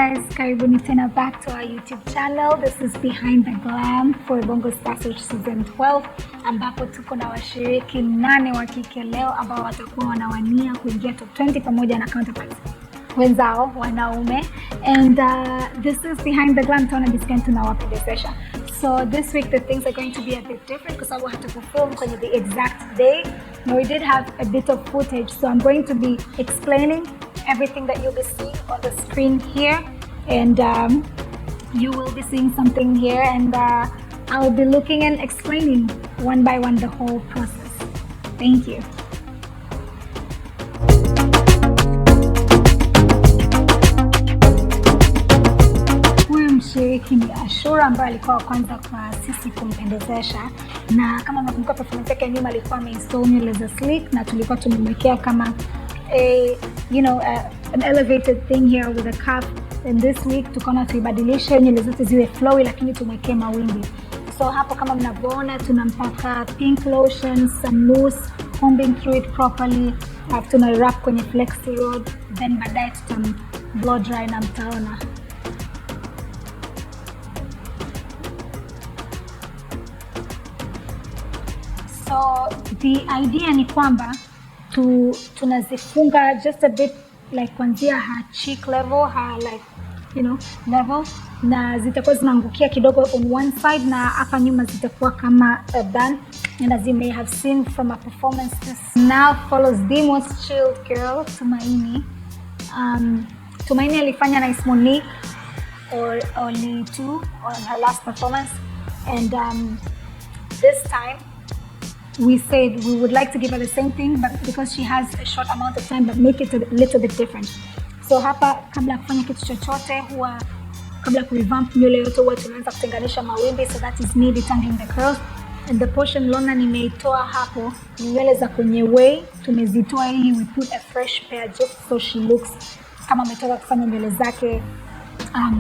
guys, karibuni tena back to our YouTube channel. This is Behind the Glam for Bongo Season 12 ambapo tuko na washiriki 8 wa kike leo ambao watakuwa wanawania kuingia top 20 pamoja na counterparts wenzao wanaume. And this is Behind the Glam, tunawapendezesha. So this week the things are going to be a bit different because I will have to perform kwenye the exact day. Now we did have a bit of footage, so I'm going to be explaining everything that you'll be seeing on the screen here, and you will be seeing something here, and I'll be looking and explaining one by one the whole process. Thank you. Mshiriki ni Ashura ambaye alikuwa kwanza kwa sisi kumpendezesha, na kama mnakumbuka performance yake nyuma alikuwa ameinstall nywele za slick na tulikuwa tumemwekea kama an elevated thing here with a cuff. And this week tukaona tuibadilishe nywele zote ziwe flowy lakini tumwekee mawimbi. So hapo kama mnavyoona tunampaka pink lotion, some mousse, combing through it properly, tuna wrap kwenye flexi rod, then baadaye tutam blow dry na mtaona. So the idea ni kwamba tunazifunga just a bit like kuanzia her cheek level, her level, na zitakuwa zinaangukia kidogo on one side na hapa nyuma zitakuwa kama a bun. And as you may have seen from a performance, this now follows the most chilled girl, Tumaini. Tumaini alifanya nice Monique or only 2 on her last performance, and this time we said we would like to give her the same thing, but because she has a short amount of time, but make it a little bit different. So hapa kabla kufanya kitu chochote huwa kabla kurevamp nywele yote huwa tunaanza kutenganisha mawimbi, so that is me detangling the curls. And the portion lona nimeitoa hapo nywele za kwenye way tumezitoa ili we put a fresh pair just so she looks kama ametoka kufanya nywele zake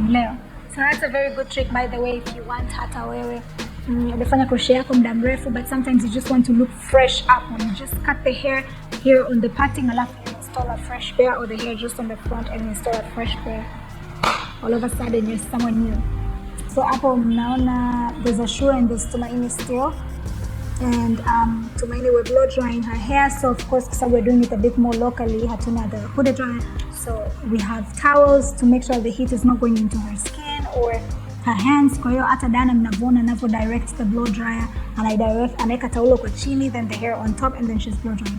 leo. So that's a very good trick, by the way, if you want hata wewe umefanya crochet yako muda mrefu but sometimes you just want to look fresh up, and you just cut the hair here on the parting alafu install a fresh pair, or the hair just on the front and install a fresh pair. All of a sudden you're someone new. So hapo mnaona there's Ashura and there's Tumaini still, and Tumaini we're blow drying her hair. So of course because we're doing it a bit more locally, hatuna the hooded dryer, so we have towels to make sure the heat is not going into her skin or her hands. Kwa hiyo hata Dana mnavyoona navyo direct the blow dryer, and I direct anaweka taulo kwa chini, then the hair on top, and then she's blow drying,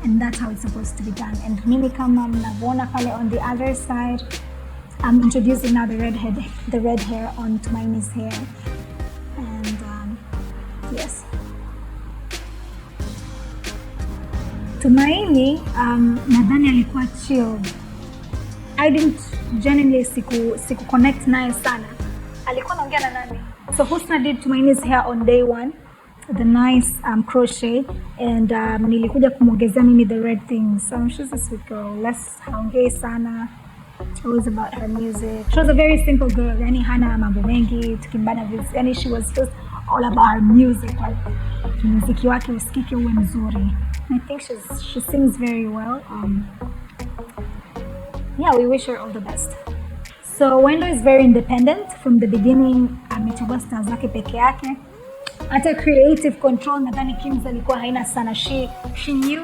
and that's how it's supposed to be done. And mimi kama mnavyoona pale on the other side, I'm introducing now the red hair on Tumaini's hair, and yes, Tumaini nadhani alikuwa chilled. I didn't genuinely siku connect naye sana. Alikuwa anaongea na nani? So Husna did Tumaini's hair on day 1, the nice crochet, and nilikuja kumwongezea mimi the red things. So she's a sweet girl. Less haongei sana. It was about her music. She was a very simple girl. Yani hana mambo mengi, tukimbana vizi. Yani she was just all about her music. Like muziki wake usikike uwe mzuri. I think she sings very well. Yeah, we wish her all the best. So Wendo is very independent from the beginning. Amechagua stars zake peke yake. Hata creative control nadhani Kimz alikuwa haina sana. She knew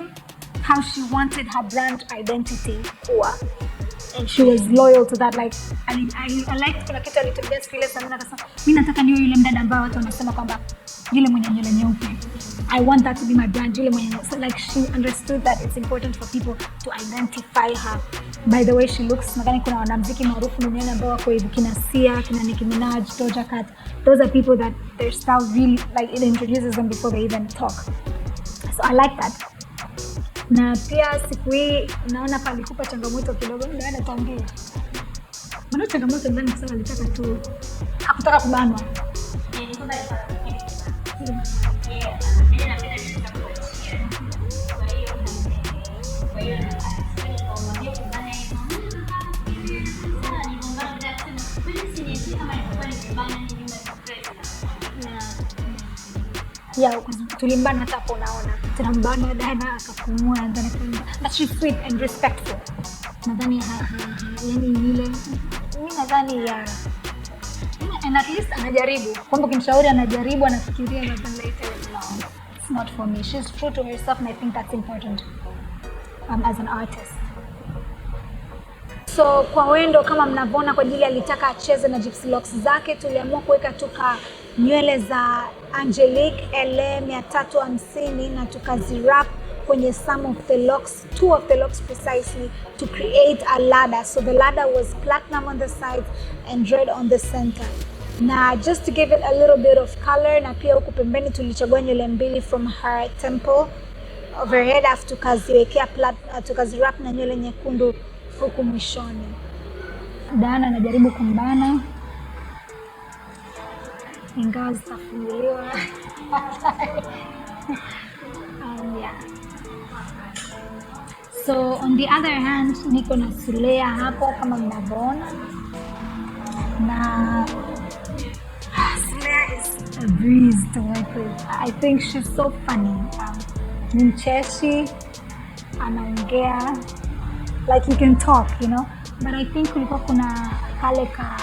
how she wanted her brand identity kuwa, and she was loyal to that. Like I liked kuna kitu alitembea skile sana, akasema mimi nataka niwe yule mdada ambaye watu wanasema kwamba yule mwenye nywele nyeupe, I want that to be my brand, yule mwenye. So like she understood that it's important for people to identify her by the way she looks. Nadhani kuna wanamuziki maarufu duniani ambao wako hivi, kina Sia, kina Nicki Minaj, Doja Cat. Those are people that their style really like it introduces them before they even talk. So I like that. Na pia siku hii naona palikupa changamoto kidogo, ndio anatuambia. Mbona changamoto ndani kusema alitaka tu hakutaka kubanwa. Yeah, tulimbana hata hapo unaona. Tunambana Dana akapumua, and she's sweet and respectful. Nadhani yani ile nadhani ya and at least anajaribu. Kwamba kimshauri anajaribu, anafikiria, but then later no, it's not for me. She's true to herself and I think that's important as an artist. So kwa wendo kama mnavyoona, kwa ajili alitaka acheze na gypsy locks zake, tuliamua kuweka tuka nywele za Angelique LA 350 na tukazirap kwenye some of the locks, 2 of the locks precisely, to create a ladder. So the ladder was platinum on the sides and red on the center. Na just to give it a little bit of color, na pia huku pembeni tulichagua nywele mbili from her temple overhead, afu tukaziwekea tukazirap na nywele nyekundu huku mwishoni. Dana anajaribu kumbana ingawa zitafunguliwa. Yeah. So on the other hand, niko na Sulea hapo kama mnavyoona, na Sulea is a breeze to work with. I think she's so funny. Ni mcheshi, anaongea, like you can talk, you know. But I think kulikuwa kuna kale ka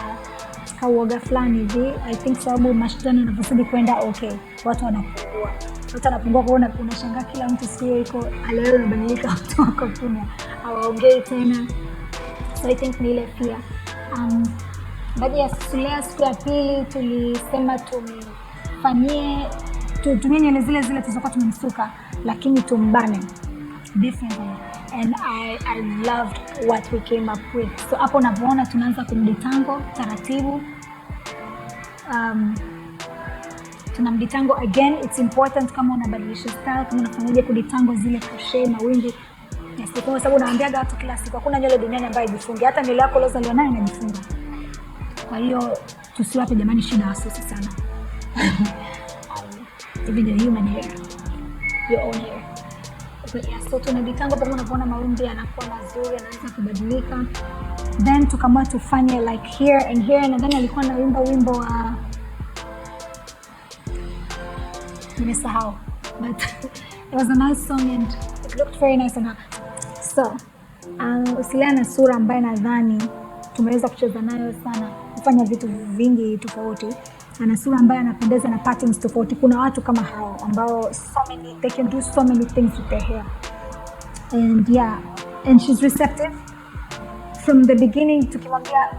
uoga fulani hivi. I think sababu mashindano yanapozidi kwenda, okay, watu wanapungua kuona, unashangaa kila mtu sio iko leo inabadilika, watu wako kimya, hawaongei tena. So I think ni ile pia. Baada ya Sulea siku ya pili tulisema tumie nywele zile tulizokuwa tumemsuka, lakini tumbane differently. And I loved what we came up with. So hapo unavyoona tunaanza kumditango taratibu. Tunamditango again, it's important kama unabadilisha style, kama unafanyaje kuditango zile crochet mawimbi. Yes, kwa sababu naambiaga watu kila siku hakuna nywele duniani ambayo ijifunge, hata nywele yako lozaliwa nayo inajifunga. Kwa hiyo tusiwape jamani shida wasusi sana. Even the human hair, your own hair. But yeah, so tunaditango pamoja, unapoona mawimbi yanakuwa mazuri, yanaanza kubadilika. Then tukamua tufanye like here and here, na then alikuwa na wimbo wa nimesahau, but it was a nice song and it looked very nice on her. So Sulea na sura ambaye nadhani tumeweza kucheza nayo sana, kufanya vitu vingi tofauti. Ana sura ambaye anapendeza na patterns tofauti. Kuna watu kama hao ambao they can do so many things with their hair. And yeah, and she's receptive from the beginning. Tukimwambia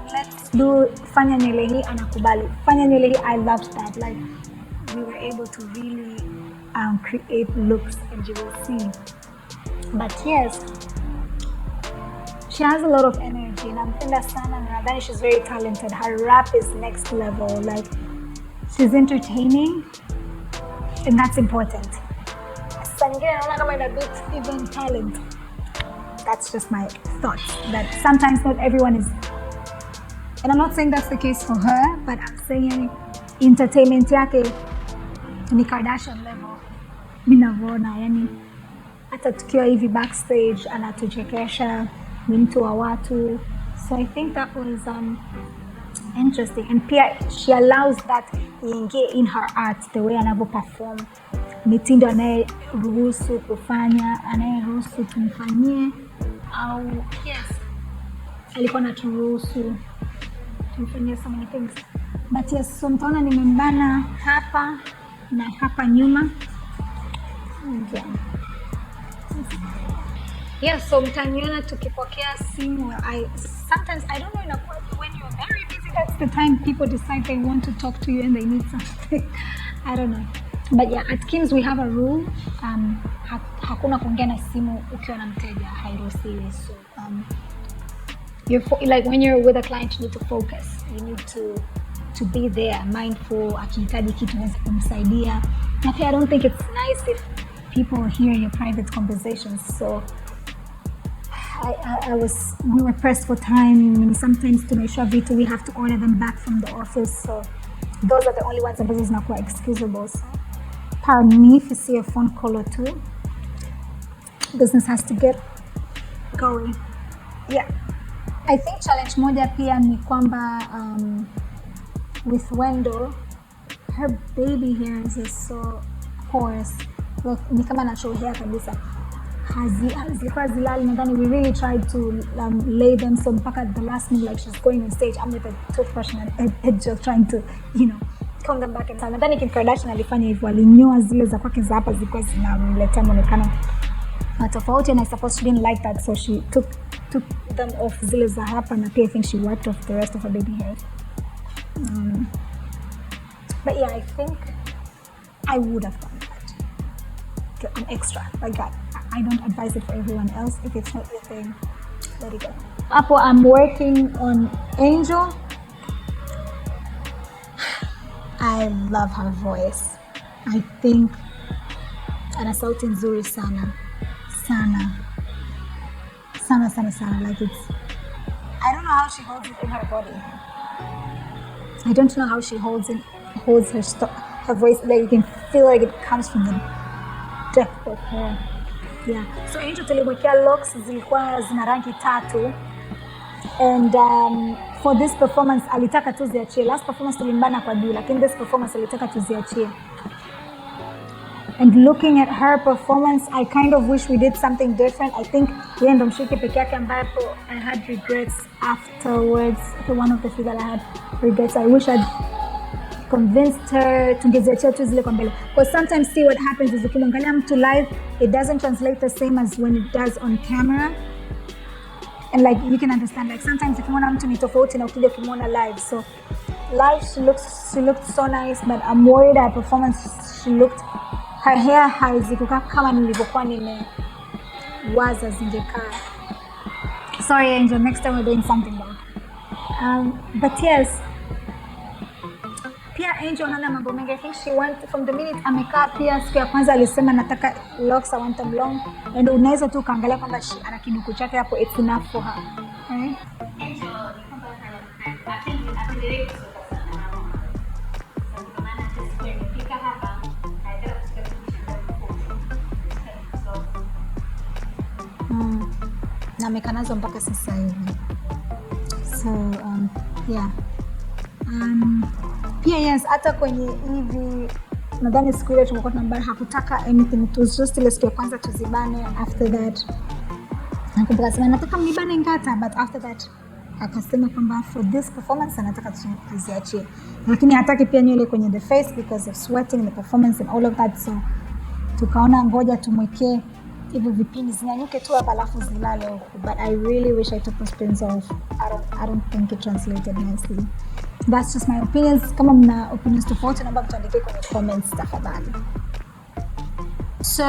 fanya nywele hii, anakubali. Fanya nywele hii, I loved that. Like we were able to really create looks, and you will see. But yes, she has a lot of energy, and nampenda sana, na nadhani she's very talented. Her rap is next level. Like she's entertaining, and that's important. Even talent. That's just my thoughts. That sometimes not everyone is, and I'm not saying that's the case for her, but I'm saying entertainment yake ni Kardashian level. Minavona, yani hata tukiwa hivi backstage anatuchekesha, ni mtu wa watu. So I think that was interesting, and pia she allows that iingie in her art, the way anavyo perform, mitindo anayeruhusu kufanya, anayeruhusu tumfanyie, au yes, alikuwa anaturuhusu tumfanyie so many things. But yes, so mtaona nimembana hapa na hapa nyuma. Yeah, so mtaniona tukipokea simu. Sometimes I don't know, when you're very busy, that's the time people decide they want to talk to you and they need something. I don't know. But yeah, at Kimz we have a rule. Hakuna kuongea na simu ukiwa na mteja, hairuhusiwi. So like when you're with a client, you need to focus. You need to be there, mindful. Akihitaji kitu unaweza kumsaidia. Na pia I don't think it's nice if people hear your private conversations. So we were pressed for time, and sometimes to make sure vitu we have to order them back from the office. So those are the only ones that is not quite excusable. So, pardon me if you see a phone call or two. Business has to get going. Yeah. I think challenge moja pia ni kwamba with Wendo, her baby hairs is so coarse. Look, ni kama natural hair kabisa. zilikuwa zilali nadhani we really tried to lay them so mpaka the last minute like she's going on stage I'm with a toothbrush and just trying to comb them back and so nadhani Kim Kardashian alifanya hivyo alinyoa zile za kwake za hapa zilikuwa zinamletea muonekano tofauti and I suppose she didn't like that so she took them off zile za hapa na pia I think she wiped off the rest of her baby hair but yeah I think I would have done that an extra like that I don't advise it for everyone else if it's not your thing let it go Apple I'm working on Angel I love her voice I think ana sauti nzuri sana like it's I don't know how she holds it in her body I don't know how she holds her voice like you can feel like it comes from the depth of her yeah so Angel tulimwekea locks zilikuwa zina rangi 3 and for this performance alitaka tu ziachie last performance tulimbana kwa juu lakini this performance alitaka tu ziachie and looking at her performance I kind of wish we did something different I think yeye ndo mshiriki peke yake ambapo I had regrets afterwards one of the few that I had regrets I wish I'd convinced her tungeziachia tu zile kwa mbele because sometimes see what happens is ukimwangalia mtu live it doesn't translate the same as when it does on camera and like you can understand like sometimes ukimwona mtu ni tofauti na ukija ukimwona live so live she looked so nice but I'm worried her performance her hair hazikukaa kama nilivyokuwa nimewaza zingekaa sorry Angel next time we're doing something better but yes pia Angel hana mambo mengi I think she went from the minute amekaa pia siku ya kwanza alisema nataka locks I want them long and unaweza tu kaangalia kwamba ana kiduku chake hapo it's enough for her right Angel na amekanazo mpaka sasa hivi so yeah pia yes hata kwenye hivi nadhani siku ile tumekuwa tunambara hakutaka anything it was just ile siku ya kwanza tuzibane after that nakumbuka sema nataka mnibane ngata but after that akasema kwamba for this performance anataka tuziachie lakini hataki pia nywele kwenye the face because of sweating and the performance and all of that so tukaona ngoja tumwekee hivyo vipini zinyanyuke tu hapa alafu zilale huku but I really wish I took those pins off I don't think it translated nicely that's just my opinions kama mna opinions tofauti naomba mtuandikie kwenye comments tafadhali so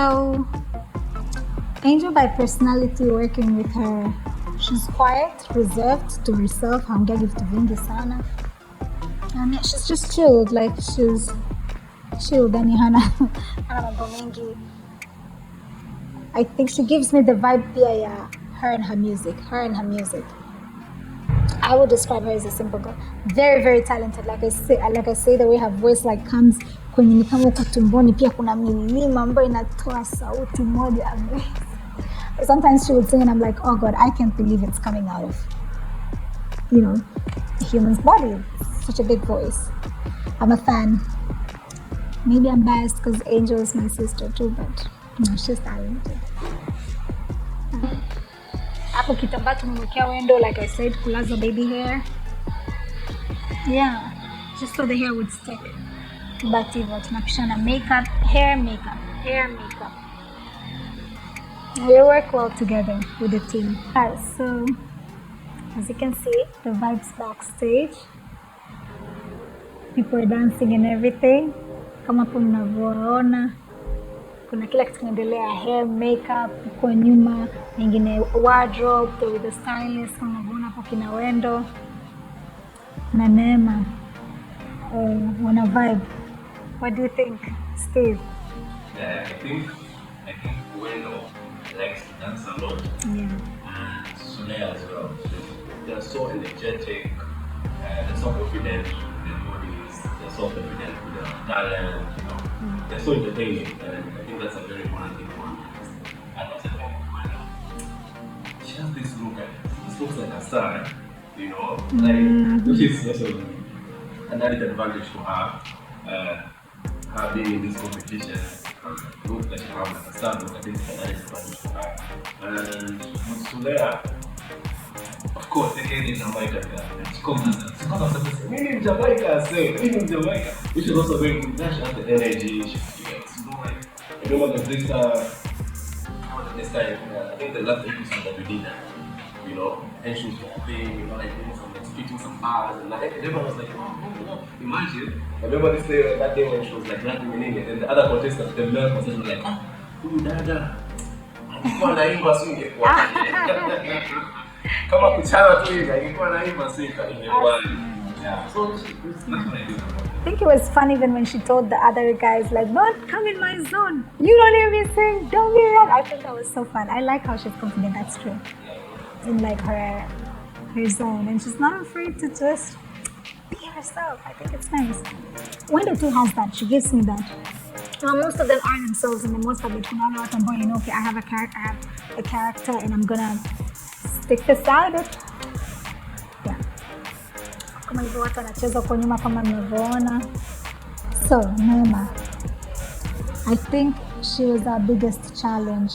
Angel by personality working with her she's quiet reserved to herself haongeagi vitu vingi sana she's just chilled like she's chilled yani hana mambo mengi I think she gives me the vibe pia ya her and her music I would describe her as a simple girl very very talented like I say the way her voice like comes kwenye ni kama uko tumboni pia kuna milima ambayo inatoa sauti moja sometimes she would sing and I'm like oh god I can't believe it's coming out of a human's body such a big voice I'm a fan maybe I'm biased because Angel is my sister too but no, she's talented. Hapo kitambaa tumemwekea window like I said kulaza baby hair. Yeah, just so the hair would stick. But hivyo tunapishana makeup, hair makeup. We work well together with the team. Alright, so as you can see, the vibes backstage. People are dancing and everything. Kama hapo mnavyoona. Kuna kila kitu kinaendelea hair makeup kwa nyuma nyingine wardrobe with the stylist kama unaona hapo kina Wendo na Neema wana vibe what do you think Steve yeah I think Wendo likes to dance a lot yeah Sonia as well they're so energetic they're so confident their bodies they're so confident with their talent they're so entertaining and I think that's a very important thing for her. And also, she has this look it looks like a star, which is also an added advantage for her, her being in this competition. look that you have like a star look, I think that is quite and with Sulea, of course, they came in Jamaica. She comes and says, "Me in Jamaica, which is also very good. She has the energy. She gets, like, I remember this time, I think the last episode that we did, and she was rapping, like doing some, like, spitting some bars, and like everyone was like, oh, imagine. I remember this day, that day when she was like rapping in English, and the other contestants, the male contestants were like, dada, alikuwa naimba swing kwa. Kama kuchana tu hivi, alikuwa naimba swing ingekuwa. Yeah, so that's what I do. I think it was fun even when she told the other guys, like, don't come in my zone. You don't hear me sing, don't be wrong. I think that was so fun. I like how she's confident, that's true. In like her zone, and she's not afraid to just be herself. I think it's nice. Wanda too has that. She gives me that. Most of them are themselves, and the most of it, okay, I have a character, and I'm gonna stick beside it. Yeah. Kama hivyo watu wanacheza kwa nyuma kama mnavyoona. So, Neema, I think she was our biggest challenge.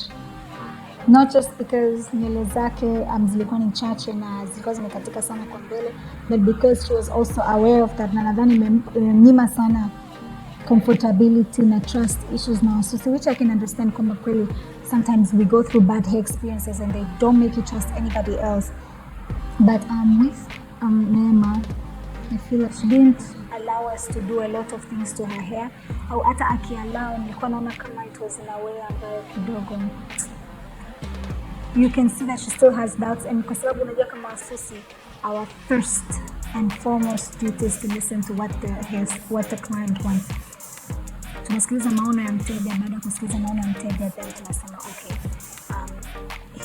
Not just because nywele zake zilikuwa ni chache na zilikuwa zimekatika sana kwa mbele, but because she was also aware of that, na nadhani imemnyima sana comfortability na trust issues na wasusi, which I can understand kwamba kweli sometimes we go through bad hair experiences and they don't make you trust anybody else. But with Neema, I feel like she didn't allow us to do a lot of things to her hair. Au hata akiallow, nilikuwa naona kama it was in a way ambayo kidogo you can see that she still has doubts, and kwa sababu unajua kama wasusi, our first and foremost duty is to listen to what the client wants. Tunasikiliza maono ya mteja, baada ya kusikiliza maono ya mteja, then tunasema okay,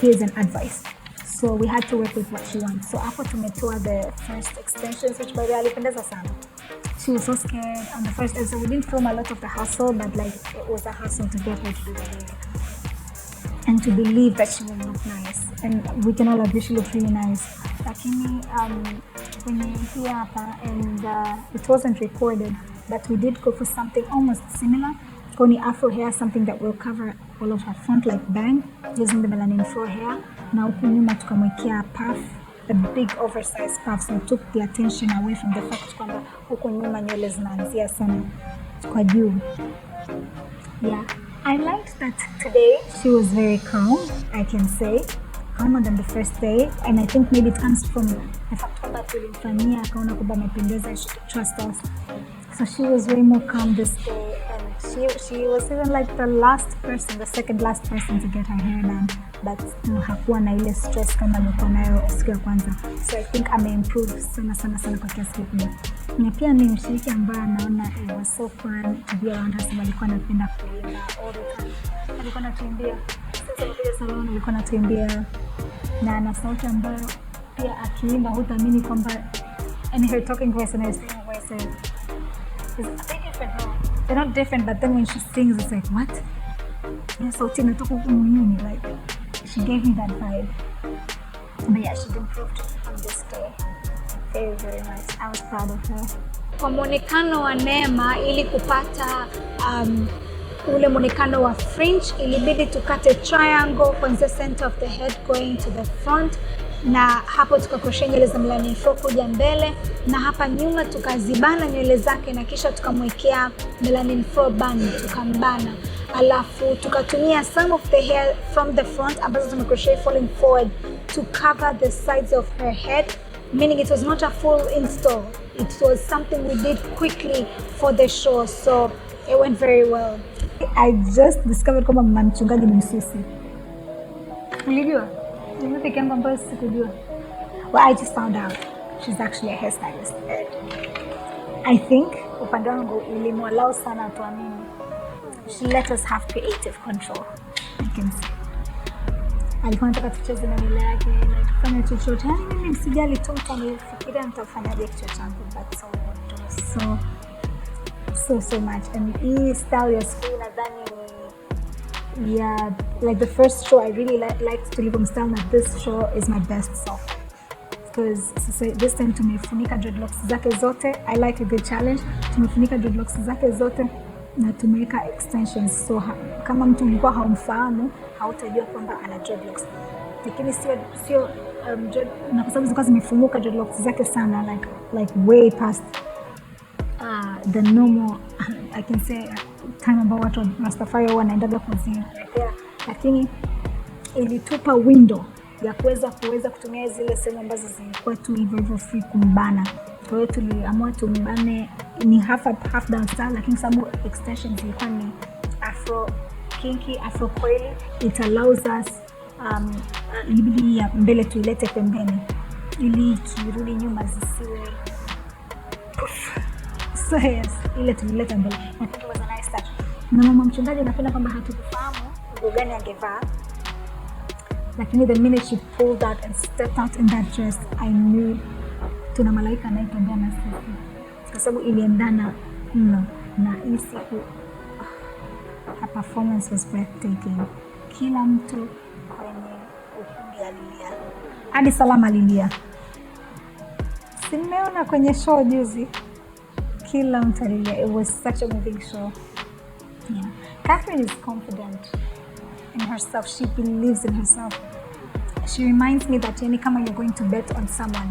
here's an advice. So we had to work with what she wants. So hapo tumetoa the first extensions, which by the way alipendeza sana. She was so scared on the first episode. We didn't film a lot of the hustle, but like it was a hustle to get her to do the hair and to believe that she will look nice, and we can all agree she looks really nice. Lakini kwenye hii hapa, and it wasn't recorded, but we did go for something almost similar. Koni afro hair, something that will cover all of her front like bang, using the melanin floor hair. Na huku nyuma tukamwekea puff, the big oversized puff, so took the attention away from the fact kwamba huku nyuma nywele zinaanzia sana kwa juu. Yeah. I liked that today she was very calm, I can say, calmer than the first day, and I think maybe it comes from the fact that tulimfanyia akaona kwamba amependeza, she could trust us. So she was way more calm this day, and she was even like the second last person to get her hair done, but hakuwa na ile stress kama alikuwa nayo siku ya kwanza. So I think ameimprove sana kwa kiasi kikubwa. Na pia ni mshiriki ambaye anaona it was so fun to be around her, sababu alikuwa anapenda kuimba all the time. Alikuwa anatuimbia. Sasa kwa salon alikuwa anatuimbia, na ana sauti ambayo pia akiimba hutaamini kwamba, and her talking voice and her singing voice is different. No, they're not different, but then when she sings, it's like, what? Yeah, sauti inatoka huko moyoni, like she gave me that vibe. But yeah, she improved on this day. Very, very nice. I was proud of her. Kwa mwonekano wa Neema, ili kupata ule mwonekano wa fringe, ilibidi tukate triangle from the center of the head going to the front, na hapo tukakosha nywele za melanin floor kuja mbele, na hapa nyuma tukazibana nywele zake, na kisha tukamwekea melanin floor band tukambana, alafu tukatumia some of the hair from the front ambazo tumekosha falling forward to cover the sides of her head, meaning it was not a full install. It was something we did quickly for the show, so it went very well. I just discovered kwamba mama mchungaji ni msusi. Ulijua? Mimi peke yangu ambayo sikujua. Well, I just found out she's actually a hairstylist. I think upande wangu ilimwallow sana tuamini. She let us have creative control. I can see. Alikuwa anataka tucheze na nywele yake, like kufanya chochote. Yaani mimi msijali tu, mtanifikiria nitafanyaje kichwa changu, but so much. And hii style ya screen nadhani, yeah, like the first show I really liked tulivyomstyle, na this show is my best so far. Because this time tumefunika dreadlocks zake zote. I like a good challenge. Tumefunika dreadlocks zake zote. na tumeweka extensions, so kama mtu ulikuwa haumfahamu hautajua kwamba ana dreadlocks, lakini sio na kwa sababu zilikuwa zimefunguka dreadlocks zake sana, like way past the normal I can say time ambao watu wa Rastafari huwa wanaendaga kuzirekea, lakini ilitupa window ya kuweza kutumia zile sehemu ambazo zilikuwa tu hivyo free kumbana. Kwa hiyo tuliamua tumbane ni half down style, lakini sababu extensions zilikuwa ni afro kinky, afro coily, it allows us libidi ya mbele tuilete pembeni ili kirudi nyuma zisiwe so yes, ile tulileta mbele. I think it was a nice touch. Na mama mchungaji napenda kwamba hatukufahamu nguo gani angevaa, lakini the minute she pulled out and stepped out in that dress, I knew tuna malaika anayetembea na sisi, kwa sababu iliendana mno na hii siku. Her performance was breathtaking. Kila mtu kwenye ukumbi alilia, Dar-es-salaam alilia. Simeona kwenye show juzi, kila mtu alilia. It was such a moving show. Yeah. Catherine is confident in herself. She believes in herself. She reminds me that yani kama you're going to bet on someone,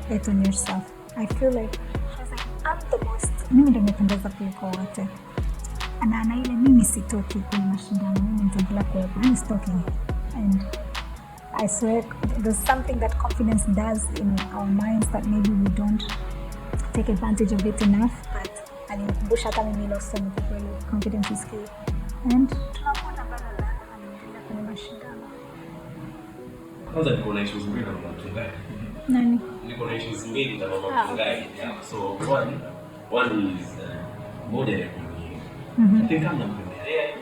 bet on yourself. I feel like she was like, I'm the most. Mimi ndo nimependeza kuliko wote. Ana ile mimi sitoki kwenye mashindano, mimi nitaendelea kuwepo, mimi sitoki. And I swear there's something that confidence does in our minds that maybe we don't take advantage of it enough, but alinikumbusha hata mimi ile somo kwa kweli, confidence is key. And tunapona bana anaendelea kwenye mashindano. Kwanza niko na issues mbili na mchungaji. Nani? Niko na issues mbili na mchungaji. Yeah. So one is moja ya kwenye. I think I'm nampendelea.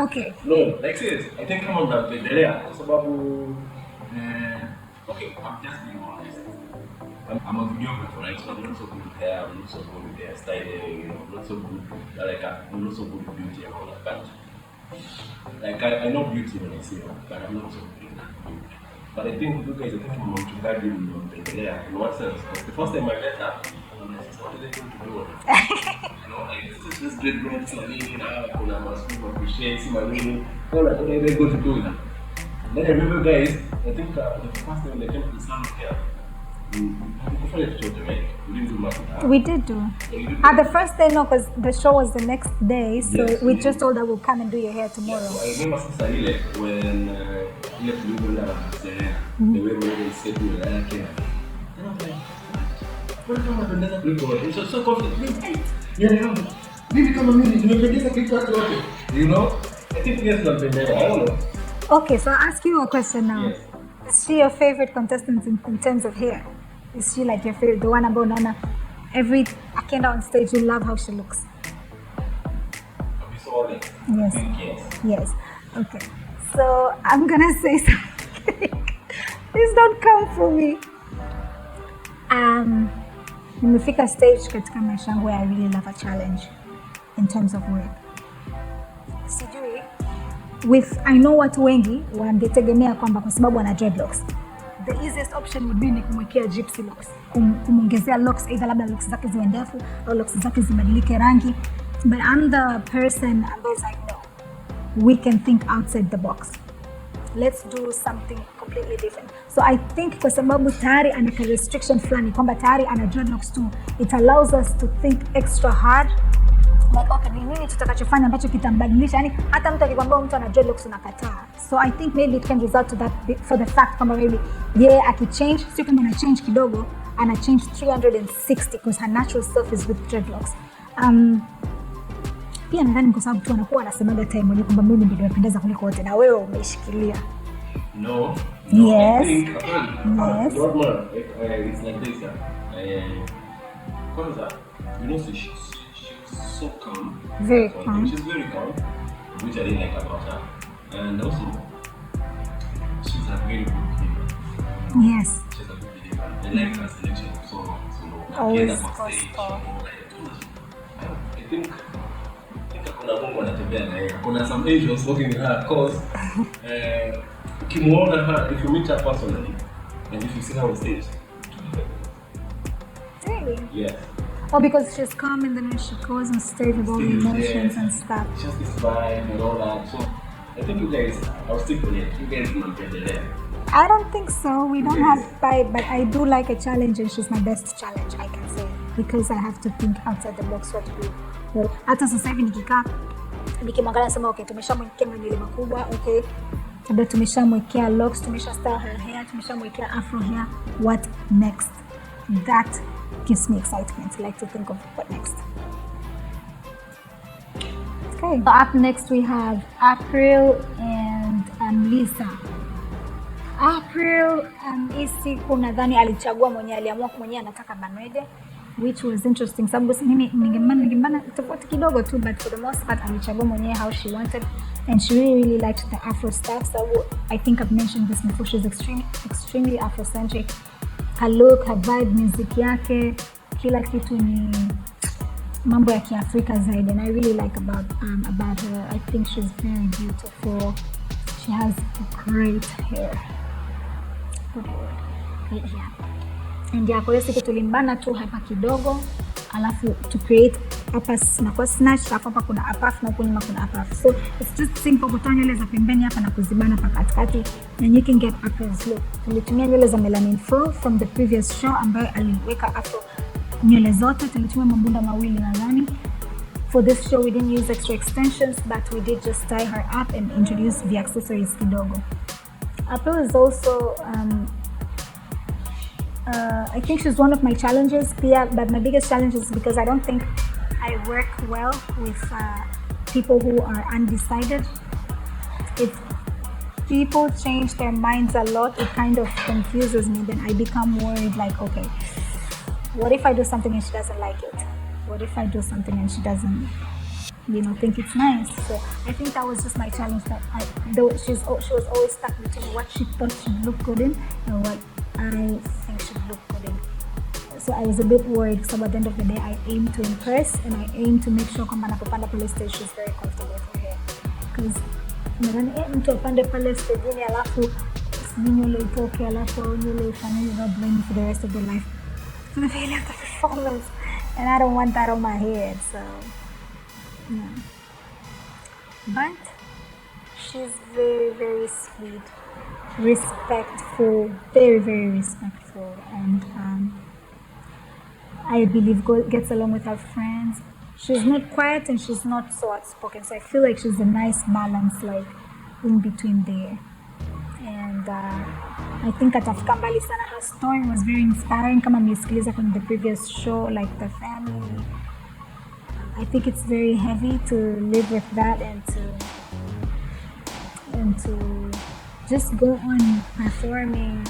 Okay. No, like serious. I think kama nampendelea kwa sababu okay, I'm just being honest. I'm a videographer, right? So I'm not so good with hair, I'm not so good with hair styling, you know, I'm not so good, I'm not so good with beauty and all that, but like I know beauty when I see her, but I'm not so good with beauty. But I think you guys, I think I'm mchungaji mnapendelea in what sense? Because the first time I met her, I'm like, what are they going to do with it? You know, like this is just great breads, manini, kuna masumu, appreciate, manini, what are they going to do with it? Then I remember guys, I think the first time they came to the salon here, we did do. At the first day, no, because the show was the next day, so yes, we just told her we'll come and do your hair tomorrow. Yes, I remember Sister Ile when Ile tulikwenda the way we said we were yake. And I was like, what kama tunaweza kuliko wote? It's so confident. Yeah, mimi kama mimi nimependeza kuliko watu wote. You know? I think yes, napendeza. I don't know. Okay, so I'll ask you a question now. Yes. Is she your favorite contestant in terms of hair? Is she like your favorite, the one about Nana? Every akienda on stage, you love how she looks. Yes. Yes. Okay. So I'm gonna say something. Please don't come for me. Nimefika stage katika maisha yangu where I really love a challenge in terms of work. Sijui. I know watu wengi wangetegemea kwamba kwa sababu ana dreadlocks, the easiest option would be ni kumwekea gypsy locks, kumongezea locks, either labda locks zake ziwe ndefu au locks zake zibadilike rangi. But I'm the person who's like, no, we can think outside the box. Let's do something completely different. So I think kwa sababu tayari ana restriction fulani kwamba tayari ana dreadlocks too, it allows us to think extra hard. Like, okay, ni nini tutakachofanya ambacho kitambadilisha? Yani hata mtu akikwambia mtu ana dreadlocks unakataa. So I think maybe it can result to that for the fact kwamba maybe akichange, sio kama ana change kidogo, ana change 360 because her natural self is with dreadlocks. Pia nadhani kwa sababu tu anakuwa anasemaga time moja kwamba mimi ndio nimependeza kuliko wote na wewe umeishikilia. No. Yes. I think, yes. It's like this. Kwanza, you know, she's so calm. Very calm. She's very calm, which I didn't like about her. And also, she's a very good believer. Yes. She's a good believer. I like her selection so much. Always gospel. I think kuna Bongo anatembea na yeye. Kuna some angels working with her cause ukimuona her, if you meet her personally and if you see her on stage. Really? Yes. Oh, because she's calm and then when she goes on stage with all the emotions and stuff. Just this vibe and all that. So I think you guys, I'll stick with it. You guys tunawapendezesha. I don't think so. We don't have vibe, but I do like a challenge, and she's my best challenge, I can say, because I have to think outside the box what to do. Well, hata sasa hivi nikikaa nikimwangalia nasema okay, tumeshamwekea nywele makubwa, okay, labda tumeshamwekea locks, tumeshastyle her hair, tumeshamwekea afro hair. What next? That gives me excitement. I like to think of what next. Okay. So up next we have April and Lisa. April hii siku nadhani alichagua mwenyewe, aliamua mwenyewe anataka banwede, which was interesting. Sababu mimi ningebana tofauti kidogo tu, but for the most part alichagua mwenyewe how she wanted, and she really liked the Afro stuff. So I think I've mentioned this before, she's extremely Afrocentric. Her look, her vibe, music yake, kila kitu ni mambo ya Kiafrika zaidi, and I really like about her. I think she's very beautiful. She has great hair. Good word. Great hair. And yeah, kwa hiyo siku tulimbana tu hapa kidogo, alafu to create hapa na snatch, hapa kuna apaf na huko nyuma kuna apaf. So it's just simple, kutoa nywele za pembeni hapa na kuzibana pa katikati, and you can get April's look. Tulitumia nywele za melanin fro from the previous show ambayo aliweka afro nywele zote, tulitumia mabunda mawili nadhani. For this show we didn't use extra extensions, but we did just tie her up and introduce the accessories kidogo. April is also I think she's one of my challenges, but my biggest challenge is because I don't think I work well with people who are undecided. If people change their minds a lot, it kind of confuses me. Then I become worried, like, okay, what if I do something and she doesn't like it? What if I do something and she doesn't, think it's nice? So I think that was just my challenge, that she was always stuck between what she thought she'd look good in and what I think she'd look good in. So I was a bit worried, so at the end of the day I aim to impress, and I aim to make sure kwamba napopanda pale stage she's very comfortable with her hair. Because mtu apande pale stage alafu nywele itoke, alafu nywele ifanye not blame for the rest of their life for the failure of the performance, and I don't want that on my head. So yeah, but she's very, very sweet, respectful, very, very respectful, and I believe gets along with her friends. She's not quiet and she's not so outspoken, so I feel like she's a nice balance, like in between there. And I think atafika mbali sana. Her story was very inspiring, kama mlisikiliza from the previous show, like the family. I think it's very heavy to live with that and to just go on performing,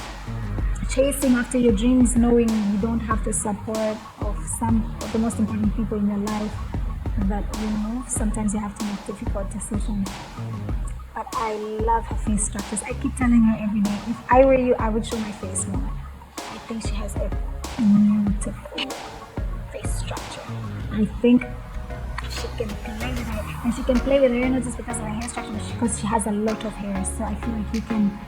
chasing after your dreams, knowing you don't have the support of some of the most important people in your life. But sometimes you have to make difficult decisions. But I love her face structures. I keep telling her every day, if I were you, I would show my face more. I think she has a beautiful face structure. I think she can play with her, and she can play with her not just because of her hair structure, but because she has a lot of hair. So I feel like you can.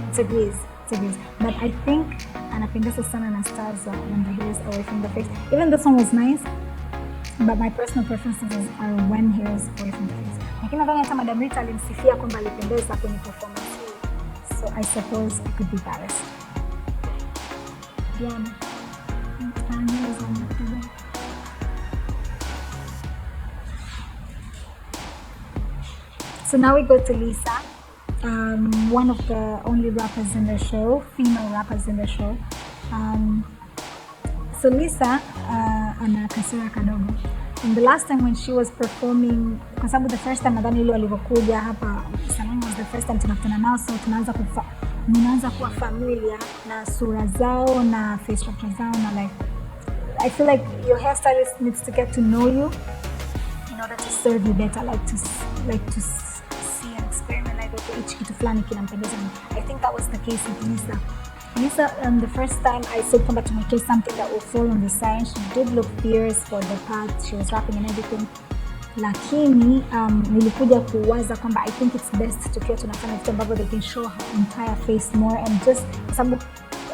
It's a breeze. But I think anapendeza sana na stars when the hair is away from the face. Even this one was nice, but my personal preferences are when hair is away from the face. Lakini nadhani hata Madam Rita alimsifia kwamba alipendeza kwenye performance hii. So I suppose I could be biased. Yeah. So now we go to Lisa, one of the only rappers in the show, female rappers in the show. So Lisa ana kasira kadogo. And the last time when she was performing, kwa sababu the first time nadhani ile walivyokuja hapa salon was the first time tunakutana nao, so ninaanza kuwa familiar na sura zao na face structure zao, na like I feel like your hairstylist needs to get to know you in order to serve you better, like to see and experiment, like okay, each kitu fulani kinampendeza. I think that was the case with Lisa. The first time I said kwamba tumeke something that will fall on the side, she did look fierce for the part she was rapping and everything. Lakini nilikuja kuwaza kwamba I think it's best tukiwa tunafanya vitu ambavyo they can show her entire face more, and just sababu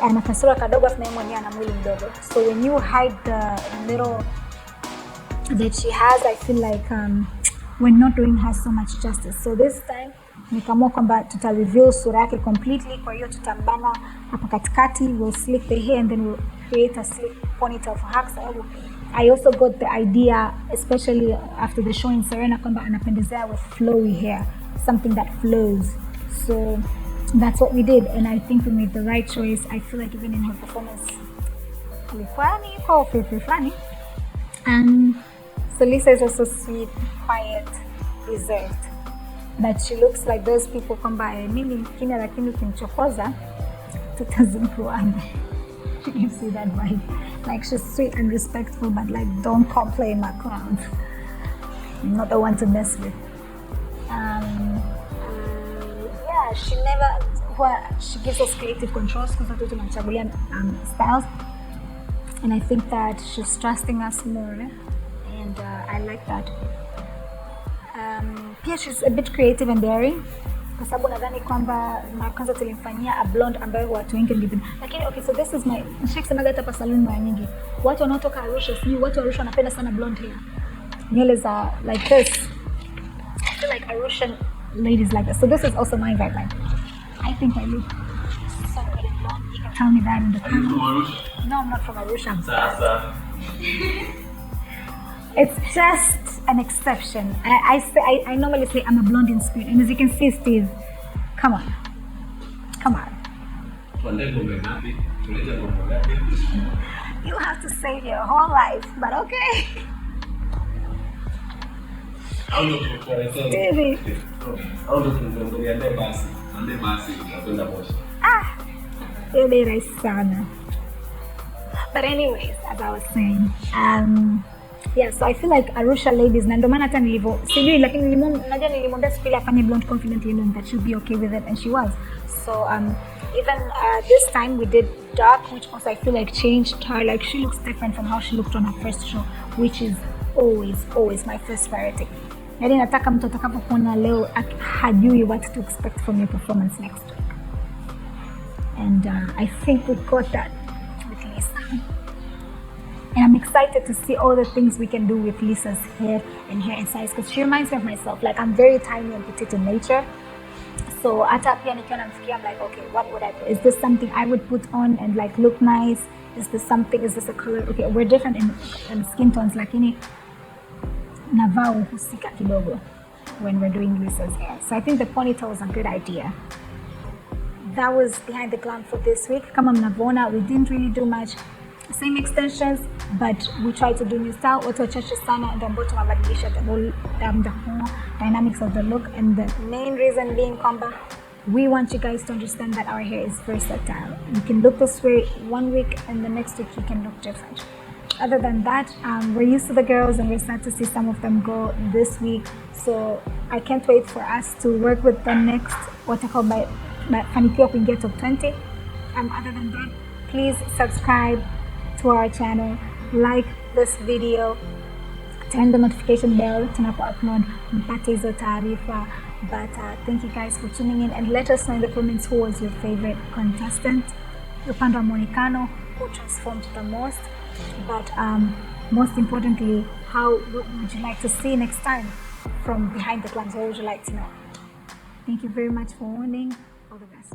ana kasura kadogo afu naye mwenyewe ana mwili mdogo. So when you hide the little that she has, I feel like we're not doing her so much justice. So this time nikaamua kwamba tuta reveal sura yake completely, kwa hiyo tutambana hapa katikati, we'll slick the hair and then we'll create a slick ponytail for her. So I also got the idea, especially after the show in Serena, kwamba anapendezea with flowy hair, something that flows. So that's what we did, and I think we made the right choice. I feel like even in her performance, funny. So Lisa is also sweet, quiet, reserved. That she looks like those people kwamba mimi mkina lakini ukimchokoza tutazunguana. You see that vibe? Like she's sweet and respectful, but like don't complain my crown. I'm not the one to mess with. Yeah, she gives us creative controls because I tunachagulia styles, and I think that she's trusting us more, and I like that. Pia she's a bit creative and daring, kwa sababu nadhani kwamba mara kwanza tulimfanyia a blonde ambayo watu wengi ndivyo. Lakini okay, so this is my nishikisemaga hata pa salon mara nyingi. Watu wanaotoka Arusha, sijui watu wa Arusha wanapenda sana blonde hair. Nywele za like this. I feel like Arushan ladies like this. So this is also my vibe. Like, I think I look so good in blonde. You can tell me that in the comments. Are you from Arusha? No, I'm not from Arusha. Sasa. It's just an exception. I normally say I'm a blonde in spirit, and as you can see, Steve, come on. You have to save your whole life, but okay. Stevie. You're nice sana. But anyways, as I was saying, yeah, so I feel like Arusha ladies, na ndo maana hata nilivyo sijui, lakini najua nilimwambia siku ile afanye blonde confidently and that she'll be okay with it, and she was. So even this time we did dark, which also I feel like changed her. Like she looks different from how she looked on her first show, which is always my first priority. Yaani nataka mtu atakapokuona leo hajui what to expect from your performance next week. And I think we got that with Lisa. And I'm excited to see all the things we can do with Lisa's hair and hair and size, because she reminds me of myself. Like I'm very tiny and petite in nature. So hata pia nikiwa namfikia, I'm like, okay, what would I do? Is this something I would put on and like look nice? Is this a color? Okay, we're different in skin tones, lakini navaa uhusika kidogo when we're doing Lisa's hair. So I think the ponytail was a good idea. That was behind the glam for this week. Kama mnavyoona, we didn't really do much. Same extensions, but we tried to do new style. Watu wachache sana ndio ambao tumebadilisha the whole dynamics of the look, and the main reason being kwamba we want you guys to understand that our hair is versatile. You can look this way one week and the next week you can look different. Other than that, we're used to the girls and we're sad to see some of them go this week. So I can't wait for us to work with them next. Fanikiwa kuingia top 20. Other than that, please subscribe to our channel, like this video, turn the notification bell tunapo upload mpate hizo taarifa. But thank you guys for tuning in, and let us know in the comments who was your favorite contestant, upande wa muonekano, who transformed the most, but most importantly, what would you like to see next time from behind the glam? What would you like to know? Thank you very much for watching. All the best.